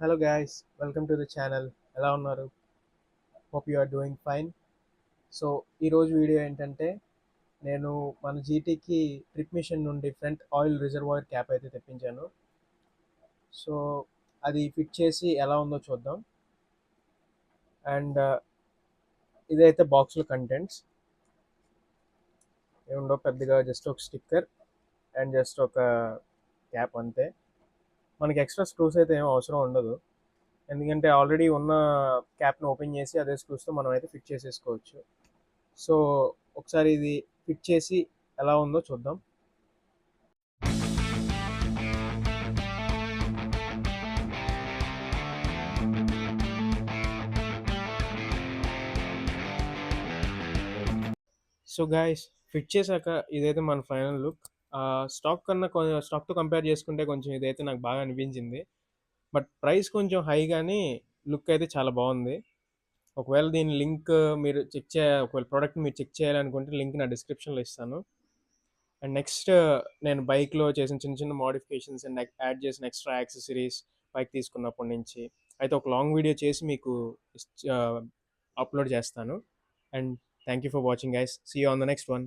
Hello guys, welcome to the channel. ఎలా ఉన్నారు? Hope you are doing fine. So ఈరోజు video ఏంటంటే నేను మన జీటీకి ట్రిప్ మిషన్ నుండి ఫ్రంట్ ఆయిల్ రిజర్వాయర్ క్యాప్ అయితే తెప్పించాను. సో అది ఫిట్ చేసి ఎలా ఉందో చూద్దాం. అండ్ ఇదైతే బాక్స్లో కంటెంట్స్ ఏముండో పెద్దగా, జస్ట్ ఒక స్టిక్కర్ అండ్ జస్ట్ ఒక క్యాప్ అంతే. మనకి ఎక్స్ట్రా స్క్రూస్ అయితే ఏం అవసరం ఉండదు, ఎందుకంటే ఆల్రెడీ ఉన్న క్యాప్ని ఓపెన్ చేసి అదే స్క్రూస్తో మనం అయితే ఫిట్ చేసేసుకోవచ్చు. సో ఒకసారి ఇది ఫిట్ చేసి ఎలా ఉందో చూద్దాం. సో గాయస్, ఫిట్ చేశాక ఇదైతే మన ఫైనల్ లుక్. స్టాక్ కన్నా స్టాక్తో కంపేర్ చేసుకుంటే కొంచెం ఇదైతే నాకు బాగా అనిపించింది. బట్ ప్రైస్ కొంచెం హై, కానీ లుక్ అయితే చాలా బాగుంది. ఒకవేళ దీని లింక్ మీరు ఒకవేళ ప్రోడక్ట్ మీరు చెక్ చేయాలనుకుంటే లింక్ నా డిస్క్రిప్షన్లో ఇస్తాను. అండ్ నెక్స్ట్, నేను బైక్లో చేసిన చిన్న చిన్న మోడిఫికేషన్స్ అండ్ యాడ్ చేసిన ఎక్స్ట్రా యాక్సెసరీస్ బైక్ తీసుకున్నప్పటి నుంచి అయితే ఒక లాంగ్ వీడియో చేసి మీకు అప్లోడ్ చేస్తాను. And thank you for watching guys. See you on the next one.